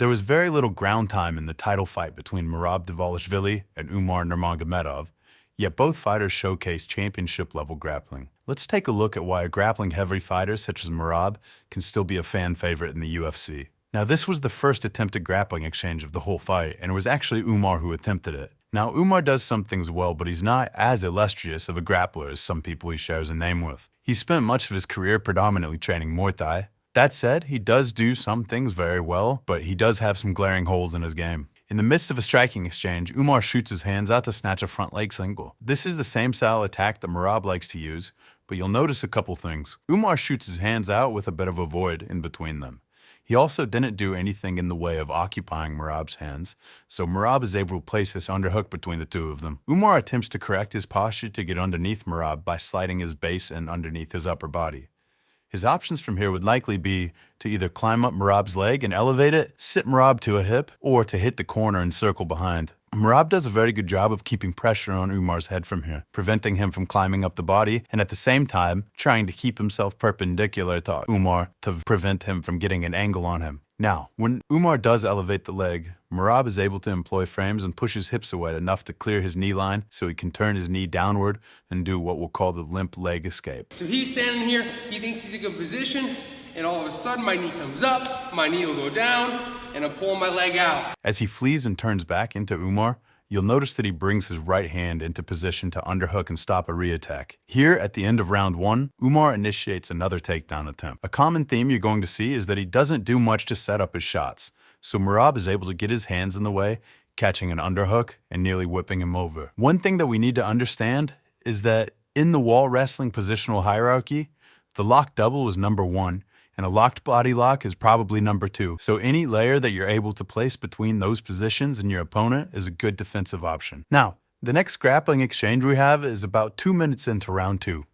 There was very little ground time in the title fight between Merab Dvalishvili and Umar Nurmagomedov, yet both fighters showcased championship-level grappling. Let's take a look at why a grappling-heavy fighter such as Merab can still be a fan favorite in the UFC. Now, this was the first attempted grappling exchange of the whole fight, and it was actually Umar who attempted it. Now, Umar does some things well, but he's not as illustrious of a grappler as some people he shares a name with. He spent much of his career predominantly training Muay Thai. That said, he does do some things very well, but he does have some glaring holes in his game. In the midst of a striking exchange, Umar shoots his hands out to snatch a front leg single. This is the same style attack that Merab likes to use, but you'll notice a couple things. Umar shoots his hands out with a bit of a void in between them. He also didn't do anything in the way of occupying Merab's hands, so Merab is able to place this underhook between the two of them. Umar attempts to correct his posture to get underneath Merab by sliding his base and underneath his upper body. His options from here would likely be to either climb up Merab's leg and elevate it, sit Merab to a hip, or to hit the corner and circle behind. Merab does a very good job of keeping pressure on Umar's head from here, preventing him from climbing up the body, and at the same time, trying to keep himself perpendicular to Umar to prevent him from getting an angle on him. Now, when Umar does elevate the leg, Merab is able to employ frames and push his hips away enough to clear his knee line so he can turn his knee downward and do what we'll call the limp leg escape. So he's standing here, he thinks he's in a good position, and all of a sudden my knee comes up, my knee will go down, and I'll pull my leg out. As he flees and turns back into Umar, you'll notice that he brings his right hand into position to underhook and stop a re-attack. Here, at the end of round 1, Umar initiates another takedown attempt. A common theme you're going to see is that he doesn't do much to set up his shots, so Merab is able to get his hands in the way, catching an underhook and nearly whipping him over. One thing that we need to understand is that in the wall wrestling positional hierarchy, the lock double is number 1, and a locked body lock is probably number 2. So any layer that you're able to place between those positions and your opponent is a good defensive option. Now, the next grappling exchange we have is about 2 minutes into round 2.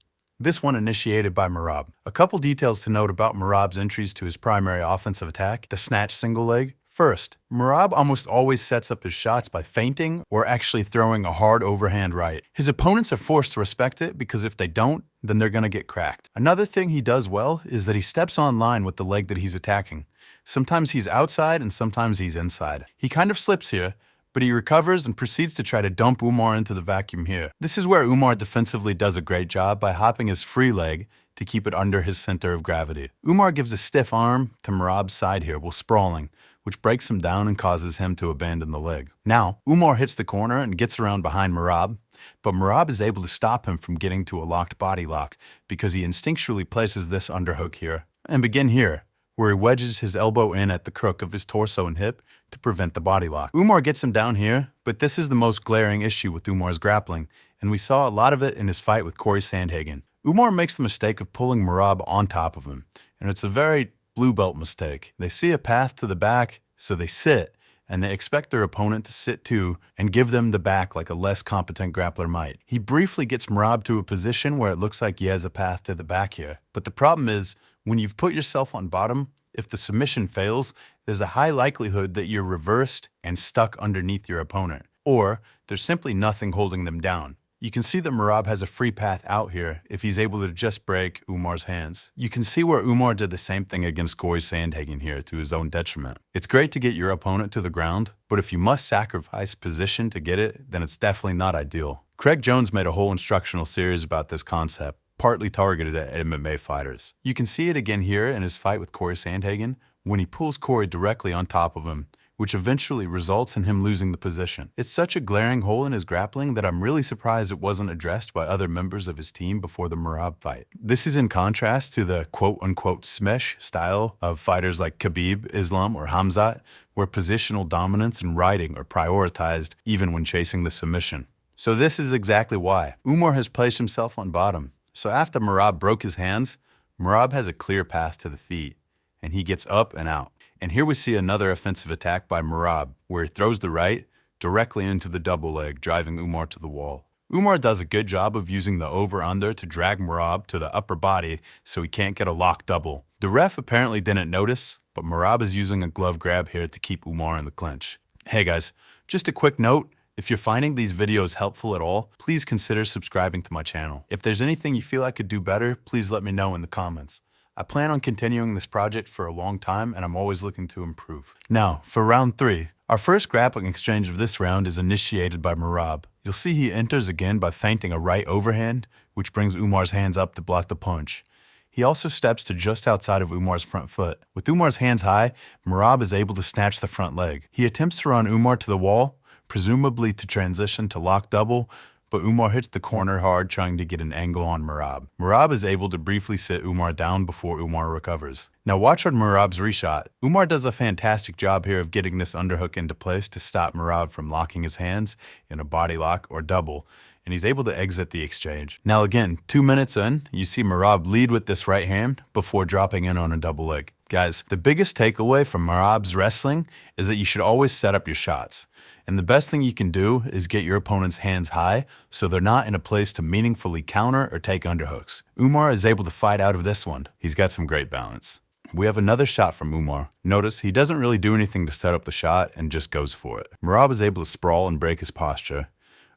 This one initiated by Merab. A couple details to note about Merab's entries to his primary offensive attack, the snatch single leg. First, Merab almost always sets up his shots by feinting or actually throwing a hard overhand right. His opponents are forced to respect it because if they don't, then they're going to get cracked. Another thing he does well is that he steps on line with the leg that he's attacking. Sometimes he's outside and sometimes he's inside. He kind of slips here, but he recovers and proceeds to try to dump Umar into the vacuum here. This is where Umar defensively does a great job by hopping his free leg to keep it under his center of gravity. Umar gives a stiff arm to Merab's side here while sprawling, which breaks him down and causes him to abandon the leg. Now, Umar hits the corner and gets around behind Merab, but Merab is able to stop him from getting to a locked body lock because he instinctually places this underhook here and begin here, where he wedges his elbow in at the crook of his torso and hip to prevent the body lock. Umar gets him down here, but this is the most glaring issue with Umar's grappling, and we saw a lot of it in his fight with Corey Sandhagen. Umar makes the mistake of pulling Merab on top of him, and it's a very blue belt mistake. They see a path to the back, so they sit, and they expect their opponent to sit too and give them the back like a less competent grappler might. He briefly gets Merab to a position where it looks like he has a path to the back here. But the problem is, when you've put yourself on bottom, if the submission fails, there's a high likelihood that you're reversed and stuck underneath your opponent, or there's simply nothing holding them down. You can see that Merab has a free path out here if he's able to just break Umar's hands. You can see where Umar did the same thing against Corey Sandhagen here to his own detriment. It's great to get your opponent to the ground, but if you must sacrifice position to get it, then it's definitely not ideal. Craig Jones made a whole instructional series about this concept, partly targeted at MMA fighters. You can see it again here in his fight with Corey Sandhagen when he pulls Corey directly on top of him, which eventually results in him losing the position. It's such a glaring hole in his grappling that I'm really surprised it wasn't addressed by other members of his team before the Merab fight. This is in contrast to the quote-unquote smash style of fighters like Khabib, Islam, or Hamzat, where positional dominance and riding are prioritized even when chasing the submission. So this is exactly why. Umar has placed himself on bottom. So after Merab broke his hands, Merab has a clear path to the feet, and he gets up and out. And here we see another offensive attack by Merab, where he throws the right directly into the double leg, driving Umar to the wall. Umar does a good job of using the over-under to drag Merab to the upper body so he can't get a lock double. The ref apparently didn't notice, but Merab is using a glove grab here to keep Umar in the clinch. Hey guys, just a quick note, if you're finding these videos helpful at all, please consider subscribing to my channel. If there's anything you feel I could do better, please let me know in the comments. I plan on continuing this project for a long time, and I'm always looking to improve. Now, for round 3. Our first grappling exchange of this round is initiated by Merab. You'll see he enters again by feinting a right overhand, which brings Umar's hands up to block the punch. He also steps to just outside of Umar's front foot. With Umar's hands high, Merab is able to snatch the front leg. He attempts to run Umar to the wall, presumably to transition to lock double, but Umar hits the corner hard trying to get an angle on Merab. Merab is able to briefly sit Umar down before Umar recovers. Now watch on Merab's reshot. Umar does a fantastic job here of getting this underhook into place to stop Merab from locking his hands in a body lock or double, and he's able to exit the exchange. Now again, 2 minutes in, you see Merab lead with this right hand before dropping in on a double leg. Guys, the biggest takeaway from Merab's wrestling is that you should always set up your shots. And the best thing you can do is get your opponent's hands high so they're not in a place to meaningfully counter or take underhooks. Umar is able to fight out of this one. He's got some great balance. We have another shot from Umar. Notice he doesn't really do anything to set up the shot and just goes for it. Merab is able to sprawl and break his posture.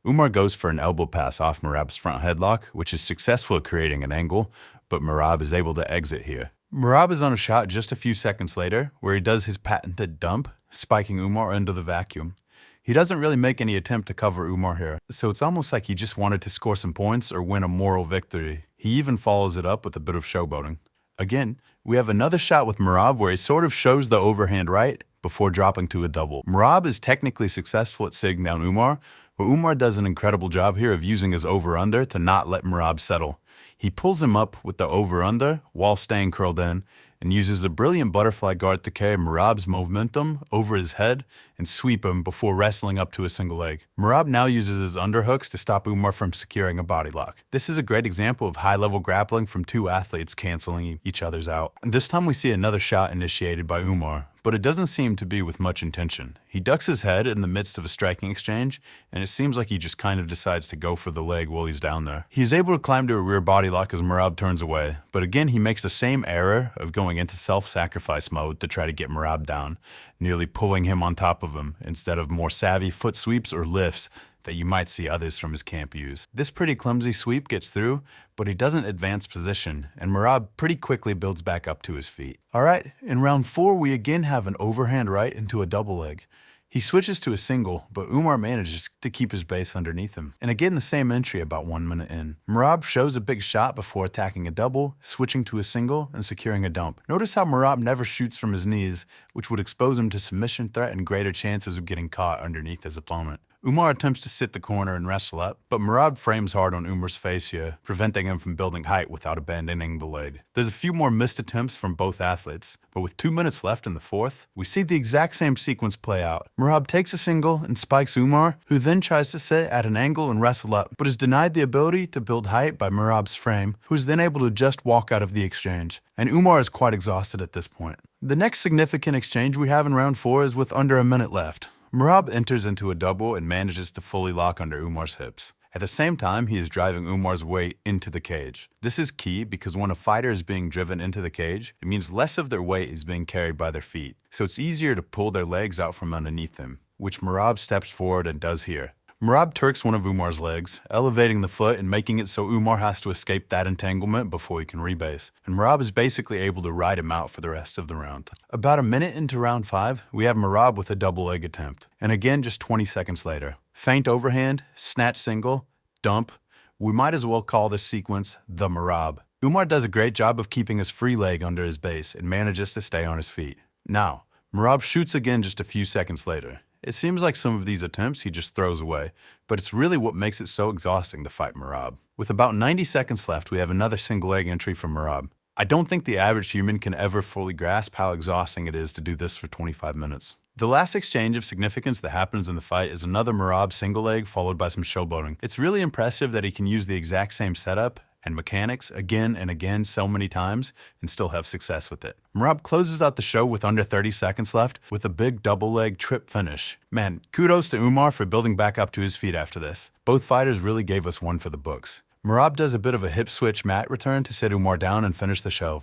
Umar goes for an elbow pass off Merab's front headlock, which is successful at creating an angle, but Merab is able to exit here. Merab is on a shot just a few seconds later, where he does his patented dump, spiking Umar into the vacuum. He doesn't really make any attempt to cover Umar here, so it's almost like he just wanted to score some points or win a moral victory. He even follows it up with a bit of showboating. Again, we have another shot with Merab where he sort of shows the overhand right before dropping to a double. Merab is technically successful at sitting down Umar, but Umar does an incredible job here of using his over-under to not let Merab settle. He pulls him up with the over-under while staying curled in, and uses a brilliant butterfly guard to carry Merab's momentum over his head and sweep him before wrestling up to a single leg. Merab now uses his underhooks to stop Umar from securing a body lock. This is a great example of high-level grappling from two athletes canceling each other's out. This time we see another shot initiated by Umar, but it doesn't seem to be with much intention. He ducks his head in the midst of a striking exchange, and it seems like he just kind of decides to go for the leg while he's down there. He's able to climb to a rear body lock as Merab turns away, but again he makes the same error of going into self-sacrifice mode to try to get Merab down, nearly pulling him on top of him, instead of more savvy foot sweeps or lifts that you might see others from his camp use. This pretty clumsy sweep gets through, but he doesn't advance position, and Merab pretty quickly builds back up to his feet. Alright, in round 4 we again have an overhand right into a double leg. He switches to a single, but Umar manages to keep his base underneath him. And again the same entry about 1 minute in. Merab shows a big shot before attacking a double, switching to a single, and securing a dump. Notice how Merab never shoots from his knees, which would expose him to submission threat and greater chances of getting caught underneath his opponent. Umar attempts to sit the corner and wrestle up, but Merab frames hard on Umar's face here, preventing him from building height without abandoning the leg. There's a few more missed attempts from both athletes, but with 2 minutes left in the fourth, we see the exact same sequence play out. Merab takes a single and spikes Umar, who then tries to sit at an angle and wrestle up, but is denied the ability to build height by Merab's frame, who is then able to just walk out of the exchange. And Umar is quite exhausted at this point. The next significant exchange we have in round 4 is with under a minute left. Merab enters into a double and manages to fully lock under Umar's hips. At the same time, he is driving Umar's weight into the cage. This is key because when a fighter is being driven into the cage, it means less of their weight is being carried by their feet. So it's easier to pull their legs out from underneath them, which Merab steps forward and does here. Merab turks one of Umar's legs, elevating the foot and making it so Umar has to escape that entanglement before he can rebase. And Merab is basically able to ride him out for the rest of the round. About a minute into round 5, we have Merab with a double leg attempt. And again, just 20 seconds later. Feint overhand, snatch single, dump. We might as well call this sequence the Merab. Umar does a great job of keeping his free leg under his base and manages to stay on his feet. Now, Merab shoots again just a few seconds later. It seems like some of these attempts he just throws away, but it's really what makes it so exhausting to fight Merab. With about 90 seconds left, we have another single leg entry from Merab. I don't think the average human can ever fully grasp how exhausting it is to do this for 25 minutes. The last exchange of significance that happens in the fight is another Merab single leg followed by some showboating. It's really impressive that he can use the exact same setup and mechanics again and again so many times and still have success with it. Merab closes out the show with under 30 seconds left with a big double leg trip finish. Man, kudos to Umar for building back up to his feet after this. Both fighters really gave us one for the books. Merab does a bit of a hip switch mat return to sit Umar down and finish the show.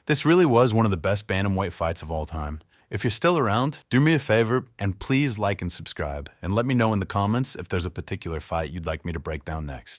This really was one of the best bantamweight fights of all time. If you're still around, do me a favor and please like and subscribe, and let me know in the comments if there's a particular fight you'd like me to break down next.